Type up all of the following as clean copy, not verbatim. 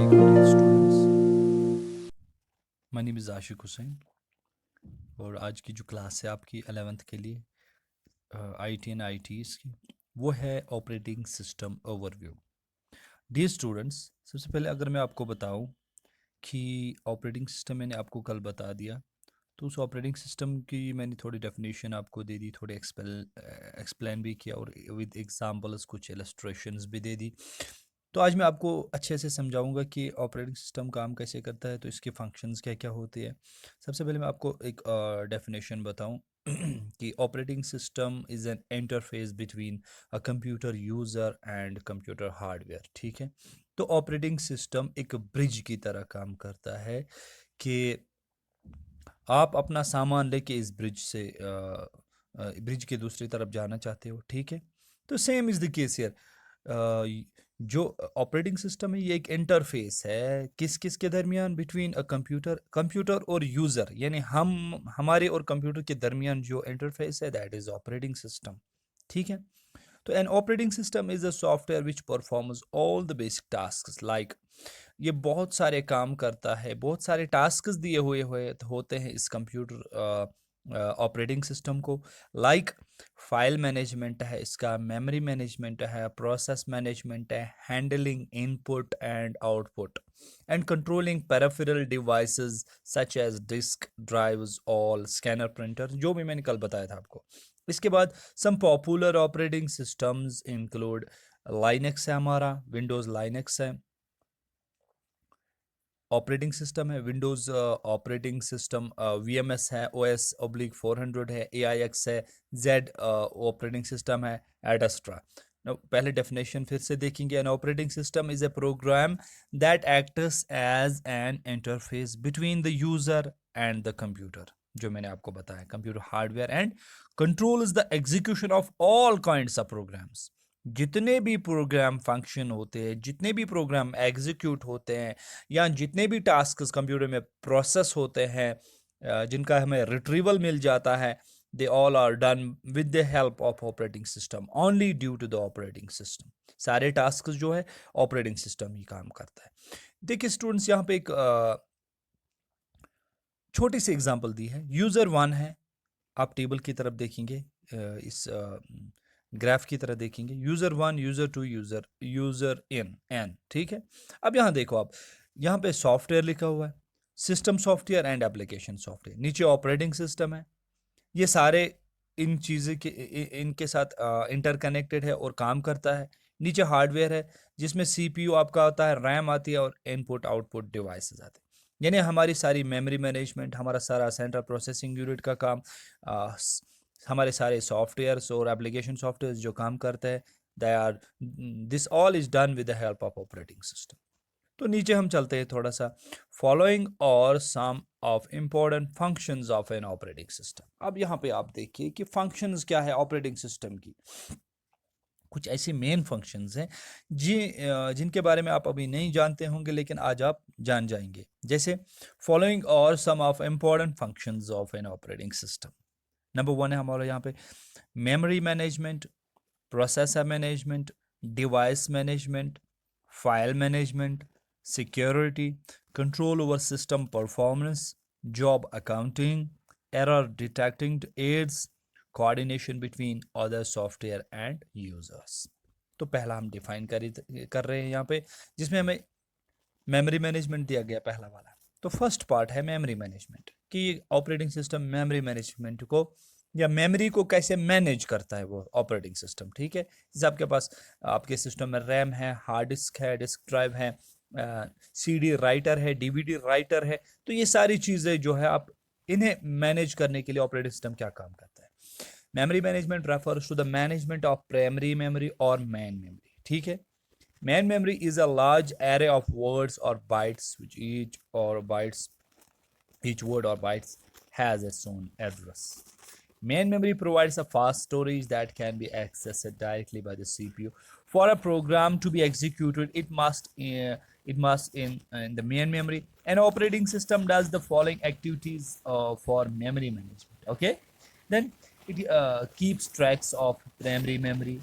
alaikum dear students. My name is आशिक हुसैन और आज की जो क्लास है आपकी 11th के लिए IT एंड ITs की वो है operating system overview. Dear students, सबसे पहले अगर मैं आपको बताऊं कि ऑपरेटिंग सिस्टम मैंने आपको कल बता दिया, तो उस ऑपरेटिंग सिस्टम की मैंने थोड़ी डेफिनेशन आपको दे दी, थोड़ी एक्सप्लेन भी किया और विद एग्जांपल्स कुछ इलस्ट्रेशंस भी दे दी। तो आज मैं आपको अच्छे से समझाऊंगा कि ऑपरेटिंग सिस्टम काम कैसे करता है, तो इसके फंक्शंस क्या क्या होते हैं। सबसे पहले मैं आपको एक डेफिनेशन बताऊं कि operating system is an interface between a computer user and computer hardware. ठीक है, तो ऑपरेटिंग सिस्टम एक ब्रिज की तरह काम करता है कि आप अपना सामान लेके इस ब्रिज के दूसरी तरफ जाना चाहते हो। ठीक है, तो same is the case here. जो ऑपरेटिंग सिस्टम है ये एक इंटरफेस है किस किस के दरमियान, बिटवीन अ कंप्यूटर और यूज़र, यानी हमारे और कंप्यूटर के दरमियान जो इंटरफेस है दैट इज़ ऑपरेटिंग सिस्टम। ठीक है, तो N operating system is a software which performs all the basic task like, ये बहुत सारे काम करता है, बहुत सारे टास्क्स दिए हुए होते हैं इस कंप्यूटर ऑपरेटिंग सिस्टम को। लाइक फाइल मैनेजमेंट है इसका, मेमोरी मैनेजमेंट है, प्रोसेस मैनेजमेंट है, handling input and output and controlling peripheral devices such as disk drives all scanner printer, जो भी मैंने कल बताया था आपको। इसके बाद some popular operating systems include Linux है, हमारा विंडोज़ लाइनेक्स है ऑपरेटिंग सिस्टम है, विंडोज़ ऑपरेटिंग सिस्टम VMS है, OS/400 है, AIX है, Z ऑपरेटिंग सिस्टम है, एडस्ट्रा। पहले डेफिनेशन फिर से देखेंगे। An operating system is a program that acts as an interface between the user and the computer, जो मैंने आपको बताया, computer hardware, and controls the execution of all kinds of programs. जितने भी प्रोग्राम फंक्शन होते हैं, जितने भी प्रोग्राम एग्जीक्यूट होते हैं, या जितने भी टास्क कंप्यूटर में प्रोसेस होते हैं, जिनका हमें रिट्रीवल मिल जाता है, they all are done with the help of operating system only due to the operating system. सारे टास्क जो है ऑपरेटिंग सिस्टम ही काम करता है। देखिए स्टूडेंट्स, यहाँ पे एक छोटी सी एग्जांपल दी है। यूज़र 1 है, आप टेबल की तरफ देखेंगे, इस ग्राफ की तरह देखेंगे, यूज़र 1, यूज़र 2, यूज़र एन। ठीक है, अब यहाँ देखो आप, यहाँ पे सॉफ्टवेयर लिखा हुआ है, system software and application software, नीचे ऑपरेटिंग सिस्टम है। ये सारे इन चीज़ें के इनके साथ इंटरकनेक्टेड है और काम करता है। नीचे हार्डवेयर है जिसमें CPU आपका आता है, रैम आती है और इनपुट आउटपुट डिवाइसेस आते हैं, यानी हमारी सारी मेमोरी मैनेजमेंट, हमारा सारा सेंट्रल प्रोसेसिंग यूनिट का काम, हमारे सारे सॉफ्टवेयर्स और एप्लीकेशन सॉफ्टवेयर जो काम करते हैं, they are this all is done with the help of operating system. तो नीचे हम चलते हैं थोड़ा सा, following are some of important functions of an operating system. अब यहाँ पे आप देखिए कि फंक्शंस क्या है ऑपरेटिंग सिस्टम की। कुछ ऐसे मेन फंक्शंस हैं जिनके बारे में आप अभी नहीं जानते होंगे, लेकिन आज आप जान जाएंगे। जैसे following are some of important functions of an operating system. Number 1 है हमारा यहाँ पे memory management, processor management, device management, file management, security, control over system performance, job accounting, error detecting aids, coordination between other software and users. तो पहला हम define कर रहे हैं यहाँ पे, जिसमें हमें मेमोरी मैनेजमेंट दिया गया पहला वाला। तो फर्स्ट पार्ट है मेमोरी मैनेजमेंट, कि ऑपरेटिंग सिस्टम मेमोरी मैनेजमेंट को या मेमोरी को कैसे मैनेज करता है वो ऑपरेटिंग सिस्टम। ठीक है, जैसे आपके पास आपके सिस्टम में रैम है, हार्ड डिस्क है, डिस्क ड्राइव है, CD राइटर है, DVD राइटर है, तो ये सारी चीज़ें जो है आप इन्हें मैनेज करने के लिए ऑपरेटिंग सिस्टम क्या काम करता है। Memory management refers to the management of primary memory और मेन मेमोरी। ठीक है, main memory is a large array of words or bytes which each word or bytes has its own address. Main memory provides a fast storage that can be accessed directly by the CPU. For a program to be executed, it must in the main memory. An operating system does the following activities for memory management. Okay, then it keeps tracks of primary memory,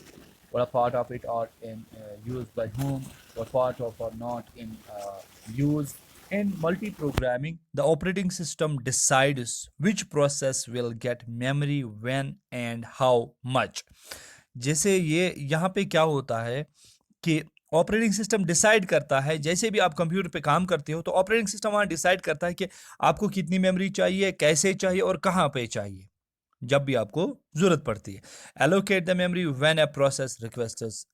what a part of it are in used by whom, what part of are not in use in multi-programming, the operating system decides which process will get memory when and how much. जैसे ये यहाँ पे क्या होता है कि operating system decide करता है, जैसे भी आप कंप्यूटर पे काम करते हो तो ऑपरेटिंग सिस्टम वहाँ डिसाइड करता है कि आपको कितनी मेमोरी चाहिए, कैसे चाहिए और कहाँ पे चाहिए, जब भी आपको जरूरत पड़ती है। Allocate the memory when a process requests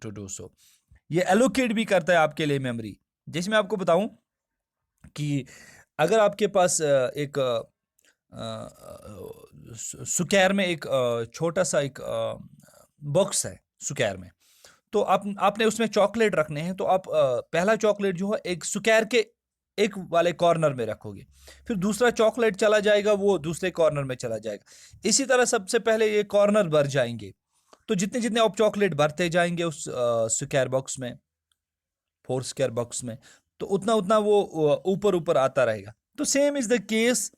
to do so. ये एलोकेट भी करता है आपके लिए मेमोरी। जैसे मैं आपको बताऊं कि अगर आपके पास एक सुकैर में एक छोटा सा एक बॉक्स है सुकैर में, तो आपने उसमें चॉकलेट रखने हैं, तो आप पहला चॉकलेट जो है एक सुकैर के एक वाले कॉर्नर में रखोगे, फिर दूसरा चॉकलेट चला जाएगा वो दूसरे कॉर्नर में चला जाएगा। इसी तरह सबसे पहले ये कॉर्नर भर जाएंगे, तो जितने जितने आप चॉकलेट भरते जाएंगे उस स्क्वायर बॉक्स में, 4 स्क्वायर बॉक्स में, तो उतना उतना वो ऊपर ऊपर आता रहेगा। तो same is the case,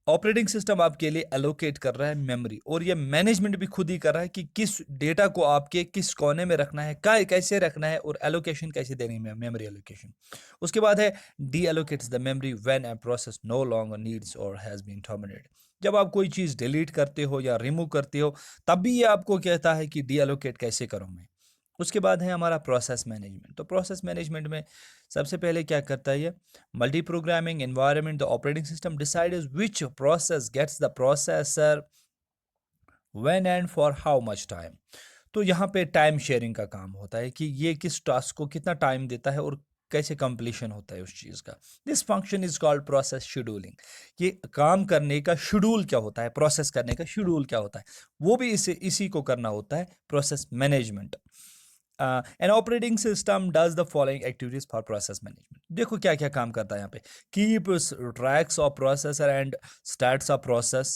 operating system आपके लिए एलोकेट कर रहा है मेमोरी, और ये मैनेजमेंट भी खुद ही कर रहा है कि किस डेटा को आपके किस कोने में रखना है, कैसे रखना है, और एलोकेशन कैसे देनी है, मेमोरी एलोकेशन। उसके बाद है deallocates the memory when a process no longer needs और हैज बीन टर्मिनेटेड। जब आप कोई चीज़ डिलीट करते हो या रिमूव करते हो, तब भी ये आपको कहता है कि डी एलोकेट कैसे करूँ मैं। उसके बाद है हमारा प्रोसेस मैनेजमेंट। तो प्रोसेस मैनेजमेंट में सबसे पहले क्या करता है ये, multi programming environment, the operating system decides which process gets the processor when and for how much time. तो यहाँ पे टाइम शेयरिंग का काम होता है कि ये किस टास्क को कितना टाइम देता है और कैसे कंप्लीशन होता है उस चीज़ का। This function is called process scheduling. ये काम करने का शेड्यूल क्या होता है, प्रोसेस करने का शेड्यूल क्या होता है, वो भी इसी को करना होता है, process management. N operating system does the following activities for process management. देखो क्या क्या काम करता है यहाँ पे, keep tracks of processor and stats of process.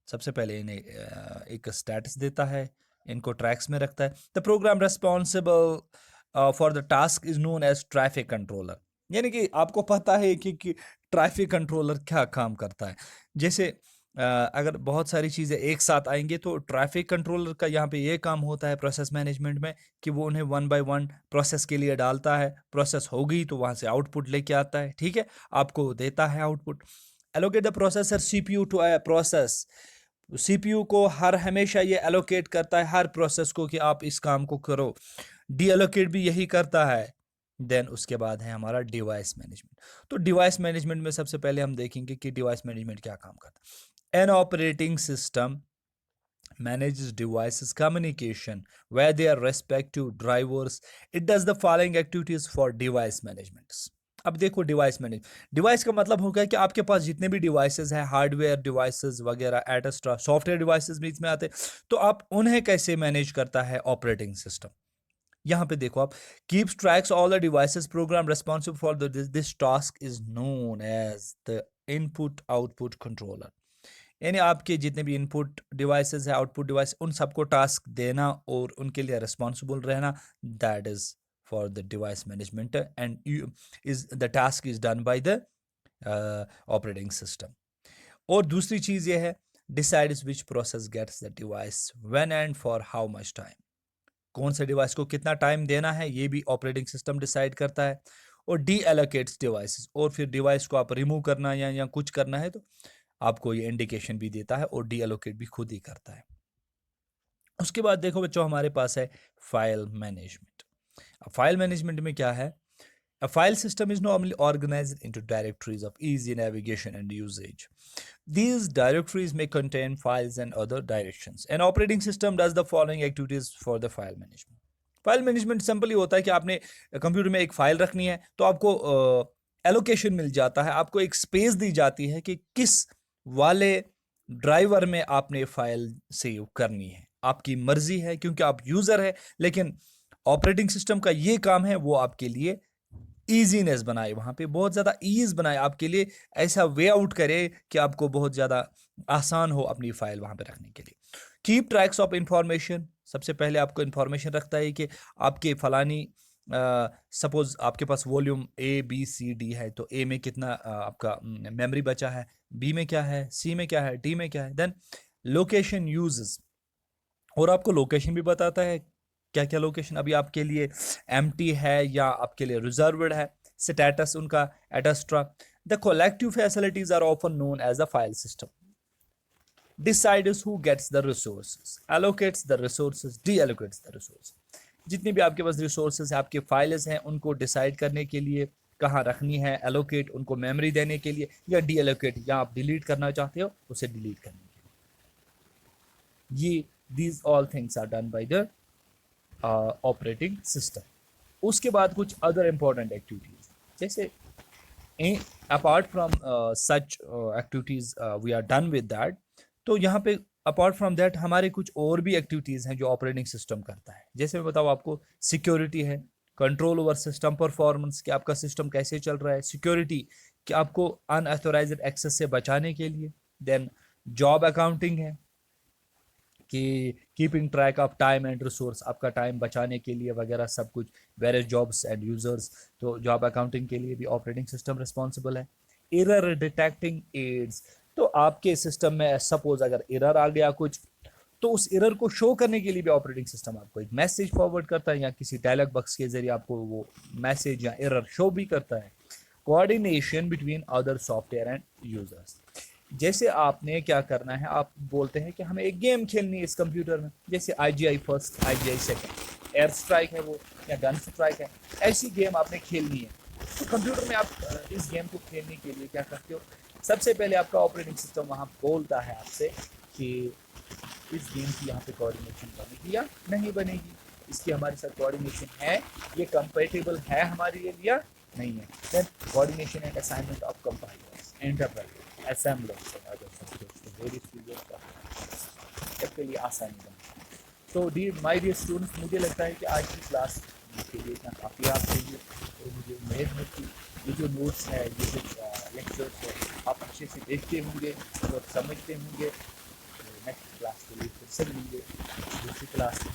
सबसे पहले इन्हें एक स्टेटस देता है, इनको ट्रैक्स में रखता है। The program responsible for the task is known as traffic controller. यानी कि आपको पता है कि ट्रैफिक कंट्रोलर क्या काम करता है। जैसे अगर बहुत सारी चीज़ें एक साथ आएंगे तो ट्रैफिक कंट्रोलर का यहाँ पे ये काम होता है प्रोसेस मैनेजमेंट में कि वो उन्हें 1 बाय 1 प्रोसेस के लिए डालता है, प्रोसेस हो गई तो वहाँ से आउटपुट लेके आता है, ठीक है, आपको देता है output. Allocate the processor CPU to a process. CPU को हर हमेशा ये एलोकेट करता है हर प्रोसेस को कि आप इस काम को करो। डी एलोकेट भी यही करता है। देन उसके बाद है हमारा डिवाइस मैनेजमेंट। तो डिवाइस मैनेजमेंट में सबसे पहले हम देखेंगे कि डिवाइस मैनेजमेंट क्या काम करता है। N operating system manages devices communication where their respective drivers. It does the following activities for device management. अब देखो डिवाइस मैनेज, डिवाइस का मतलब हो गया कि आपके पास जितने भी डिवाइसेस हैं, हार्डवेयर डिवाइसेस वगैरह एटस्ट्रा, सॉफ्टवेयर डिवाइसेस भी इसमें आते हैं, तो आप उन्हें कैसे मैनेज करता है ऑपरेटिंग सिस्टम। यहाँ पे देखो आप, keeps tracks all the devices, program responsible for this task is known as the input output controller. यानी आपके जितने भी इनपुट डिवाइसेस है, आउटपुट डिवाइस, उन सबको टास्क देना और उनके लिए रिस्पॉन्सिबल रहना, that is for the device management, and is the task is done by the operating system. और दूसरी चीज़ ये है, decides which process gets the device when and for how much time. कौन से डिवाइस को कितना टाइम देना है ये भी ऑपरेटिंग सिस्टम डिसाइड करता है। और डी एलोकेट्स डिवाइसेस, और फिर डिवाइस को आप रिमूव करना या कुछ करना है तो आपको ये इंडिकेशन भी देता है, और डी एलोकेट भी खुद ही करता है। उसके बाद देखो बच्चों हमारे पास है फाइल मैनेजमेंट। फाइल मैनेजमेंट में क्या है, A file system is normally organized into directories of easy navigation and usage. These directories may contain files and other directions. An operating system does the following activities for the file management. File management simply होता है कि आपने computer में एक file रखनी है तो आपको एलोकेशन मिल जाता है, आपको एक स्पेस दी जाती है कि किस वाले ड्राइवर में आपने फाइल सेव करनी है। आपकी मर्जी है क्योंकि आप यूज़र है, लेकिन ऑपरेटिंग सिस्टम का ये काम है वो आपके लिए ईजीनेस बनाए, वहाँ पे बहुत ज़्यादा ईज बनाए आपके लिए, ऐसा वे आउट करे कि आपको बहुत ज़्यादा आसान हो अपनी फाइल वहाँ पे रखने के लिए। Keep tracks of information. सबसे पहले आपको इंफॉर्मेशन रखता है कि आपके फलानी, सपोज आपके पास volume A B C D है, तो ए में कितना आपका मेमोरी बचा है, बी में क्या है, सी में क्या है, डी में क्या है। देन लोकेशन यूजेस, और आपको लोकेशन भी बताता है क्या क्या लोकेशन अभी आपके लिए एम्प्टी है या आपके लिए रिजर्व्ड है, स्टेटस उनका etcetera. The collective facilities are often known as a file system. Decides who gets the resources, allocates the resources, deallocates the resources। जितने भी आपके पास रिसोर्सेज है, आपके फाइल्स हैं, उनको डिसाइड करने के लिए कहाँ रखनी है, एलोकेट उनको मेमोरी देने के लिए, या डी एलोकेट या आप डिलीट करना चाहते हो उसे डिलीट करने के लिए। ये these all things are done by the operating system. उसके बाद कुछ अदर इंपॉर्टेंट एक्टिविटीज, जैसे apart from such activities we are done with that. तो यहाँ पे अपार्ट फ्रॉम दैट हमारे कुछ और भी एक्टिविटीज़ हैं जो ऑपरेटिंग सिस्टम करता है। जैसे मैं बताऊँ आपको, सिक्योरिटी है, कंट्रोल ओवर सिस्टम परफॉर्मेंस, कि आपका सिस्टम कैसे चल रहा है, सिक्योरिटी कि आपको अनऑथोराइज्ड एक्सेस से बचाने के लिए। देन जॉब अकाउंटिंग है कि keeping track of time and resource, आपका टाइम बचाने के लिए वगैरह सब कुछ, वेरियस जॉब्स एंड यूजर्स। तो जॉब अकाउंटिंग के लिए भी ऑपरेटिंग सिस्टम रिस्पॉन्सिबल है। एरर डिटेक्टिंग एड्स, तो आपके सिस्टम में सपोज अगर एरर आ गया कुछ, तो उस एरर को शो करने के लिए भी ऑपरेटिंग सिस्टम आपको एक मैसेज फॉरवर्ड करता है या किसी डायलॉग बॉक्स के जरिए आपको वो मैसेज या एरर शो भी करता है। Coordination between other software and users, जैसे आपने क्या करना है, आप बोलते हैं कि हमें एक गेम खेलनी है इस कंप्यूटर में, जैसे IGI first, IGI second, air strike है वो या गन स्ट्राइक है, ऐसी गेम आपने खेलनी है। तो कंप्यूटर में आप इस गेम को खेलने के लिए क्या करते हो, सबसे पहले आपका ऑपरेटिंग सिस्टम वहाँ बोलता है आपसे कि इस गेम की यहाँ पे कोऑर्डिनेशन बनेगी या नहीं बनेगी, इसकी हमारे साथ कोऑर्डिनेशन है, ये कंपेटेबल है हमारे लिए या नहीं है। Then coordination and assignment of compilers, enterprise, assemblers and other subjects, तो वेरी सीरियस सबके लिए आसानी बने। तो माय डियर स्टूडेंट्स, मुझे लगता है कि आज की क्लास के लिए इतना काफ़ी आपके लिए। तो मुझे उम्मीद है कि ये जो नोट्स है, ये जो लेक्चर्स है, आप अच्छे से देखते होंगे और समझते होंगे। तो नेक्स्ट क्लास के लिए फिर से मिलेंगे दूसरी क्लास में।